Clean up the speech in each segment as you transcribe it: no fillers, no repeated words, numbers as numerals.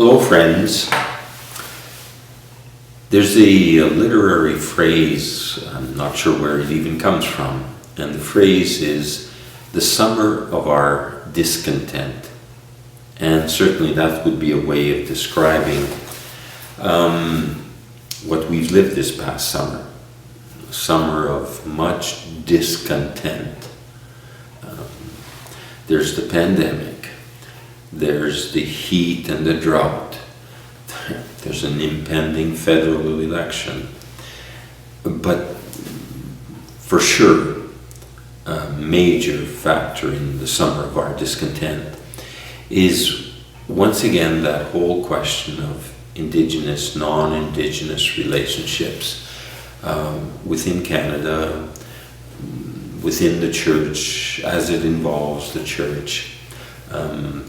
Hello, friends. There's a literary phrase, I'm not sure where it even comes from, and the phrase is the summer of our discontent. And certainly that would be a way of describing what we've lived this past summer. A summer of much discontent. There's the pandemic. There's the heat and the drought. There's an impending federal election. But for sure, a major factor in the summer of our discontent is once again that whole question of Indigenous, non-Indigenous relationships within Canada, within the church, as it involves the church,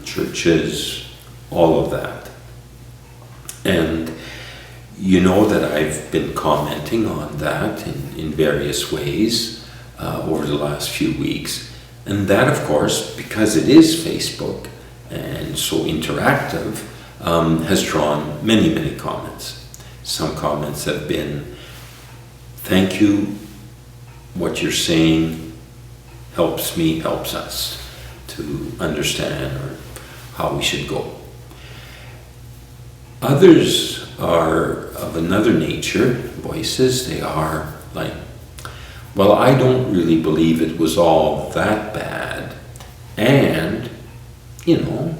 churches, all of that. And you know that I've been commenting on that in various ways over the last few weeks. And that, of course, because it is Facebook and so interactive, has drawn many, many comments. Some comments have been, thank you, what you're saying helps me, helps us to understand or how we should go. Others are of another nature, voices. They are like, well, I don't really believe it was all that bad. And, you know,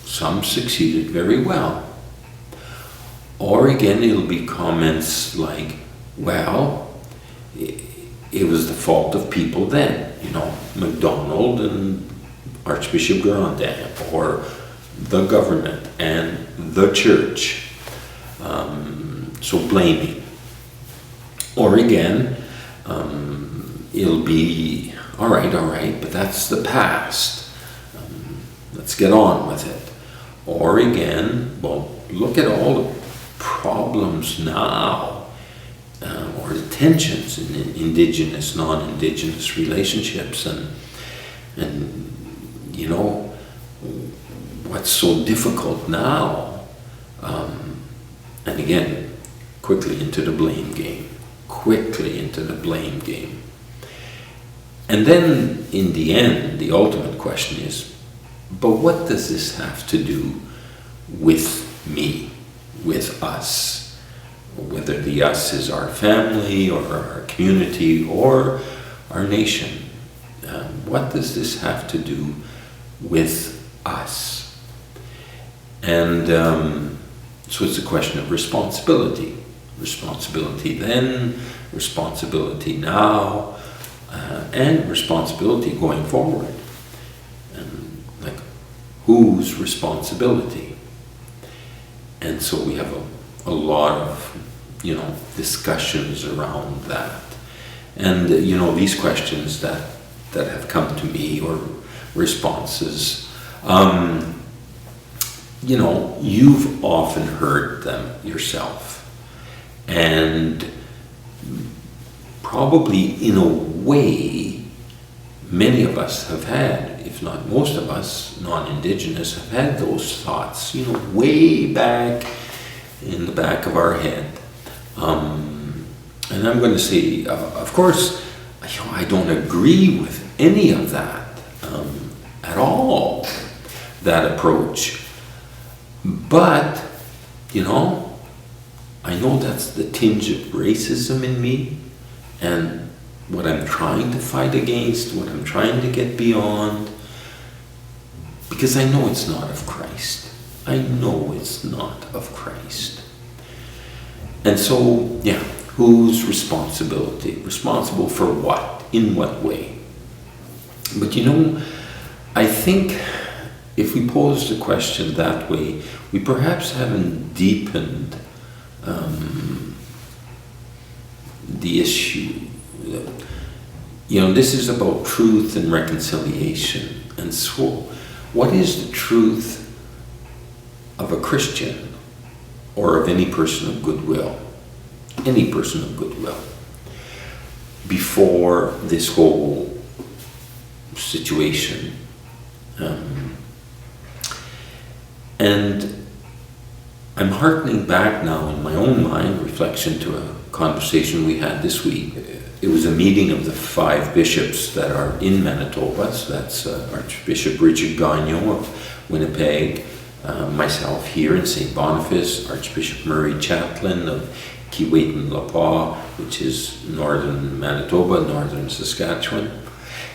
some succeeded very well. Or again, it'll be comments like, well, it was the fault of people then, you know, MacDonald and Archbishop Grandin, or the government and the church. So blaming. Or again, it'll be, all right, but that's the past. Let's get on with it. Or again, well, look at all the problems now, or the tensions in Indigenous, non-Indigenous relationships, and you know, what's so difficult now? And again, quickly into the blame game. And then, in the end, the ultimate question is, but what does this have to do with me, with us? Whether the us is our family, or our community, or our nation. What does this have to do with us? And so it's a question of responsibility. Responsibility then, responsibility now, and responsibility going forward. And like, whose responsibility? And so we have a lot of, you know, discussions around that. And, you know, these questions that have come to me, or responses, you know, you've often heard them yourself. And probably in a way, many of us have had, if not most of us, non-Indigenous, have had those thoughts, you know, way back in the back of our head. And I'm going to say, of course, you know, I don't agree with any of that at all, that approach. But, you know, I know that's the tinge of racism in me, and what I'm trying to fight against, what I'm trying to get beyond, because I know it's not of Christ. I know it's not of Christ. And so, yeah, whose responsibility? Responsible for what? In what way? But you know, I think if we pose the question that way, we perhaps haven't deepened the issue. You know, this is about truth and reconciliation. And so, what is the truth of a Christian, or of any person of goodwill? Any person of goodwill. Before this whole situation. And I'm hearkening back now in my own mind, reflection, to a conversation we had this week. It was a meeting of the 5 bishops that are in Manitoba. So that's Archbishop Richard Gagnon of Winnipeg, myself here in Saint-Boniface, Archbishop Murray Chaplin of Keewatin-Lapah, which is northern Manitoba, northern Saskatchewan.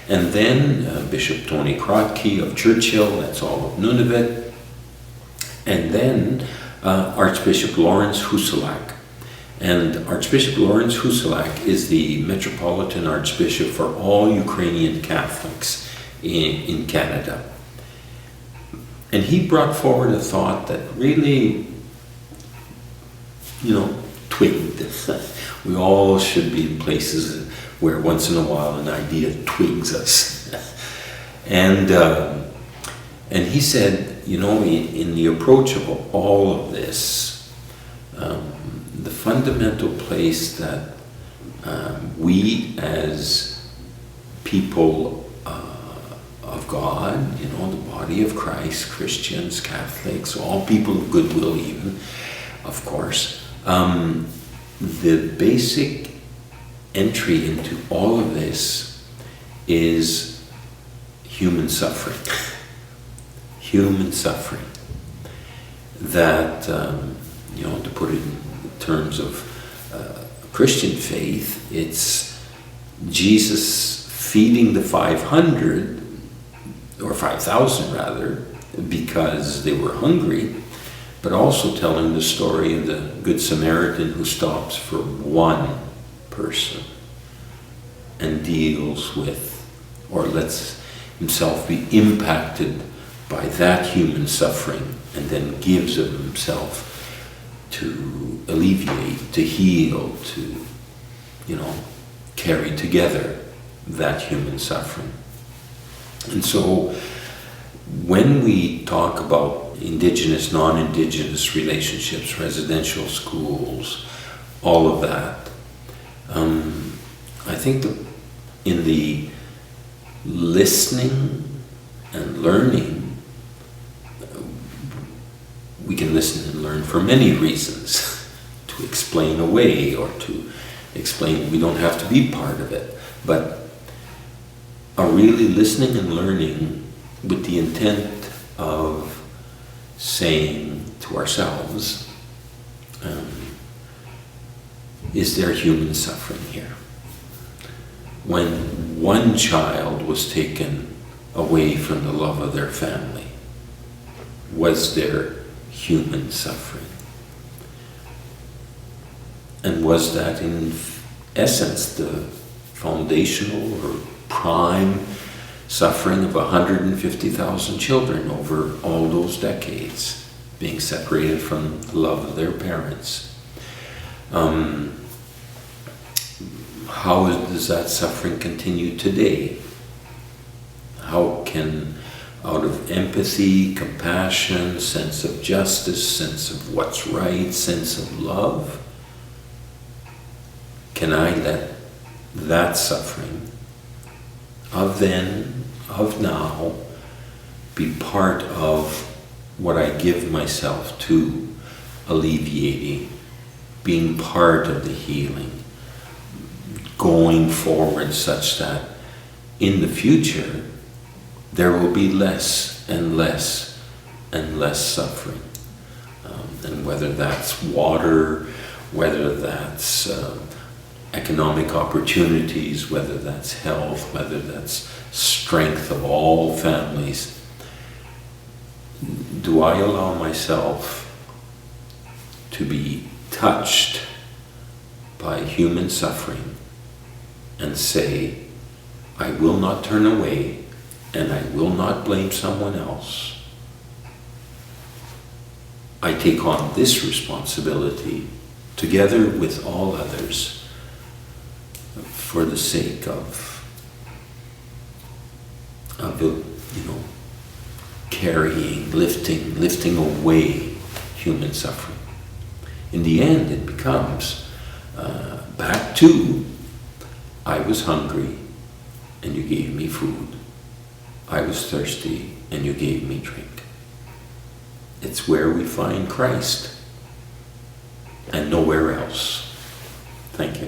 And then Bishop Tony Krotke of Churchill, that's all of Nunavut. And then Archbishop Lawrence Huselak. And Archbishop Lawrence Huselak is the Metropolitan Archbishop for all Ukrainian Catholics in Canada. And he brought forward a thought that really, twigged. We all should be in places where once in a while an idea twigs us. And he said, in the approach of all of this, the fundamental place that we as people of God, the body of Christ, Christians, Catholics, all people of goodwill even, of course, the basic entry into all of this is human suffering. Human suffering. That, to put it in terms of Christian faith, it's Jesus feeding the 500, or 5,000 rather, because they were hungry, but also telling the story of the Good Samaritan who stops for one person and deals with, or lets himself be impacted by that human suffering, and then gives of himself to alleviate, to heal, to, carry together that human suffering. And so when we talk about Indigenous, non-Indigenous relationships, residential schools, all of that, I think that in the listening and learning, we can listen and learn for many reasons, to explain away or to explain we don't have to be part of it, but are really listening and learning with the intent of saying to ourselves, is there human suffering here? When one child was taken away from the love of their family, was there human suffering? And was that in essence the foundational or prime suffering of 150,000 children over all those decades, being separated from the love of their parents? How does that suffering continue today? How can, out of empathy, compassion, sense of justice, sense of what's right, sense of love, can I let that suffering of then, of now, be part of what I give myself to alleviating, being part of the healing, going forward such that in the future there will be less and less and less suffering. And whether that's water, whether that's economic opportunities, whether that's health, whether that's strength of all families, do I allow myself to be touched by human suffering and say, I will not turn away and I will not blame someone else. I take on this responsibility together with all others for the sake of carrying, lifting away human suffering. In the end, it becomes back to, I was hungry and you gave me food. I was thirsty and you gave me drink. It's where we find Christ and nowhere else. Thank you.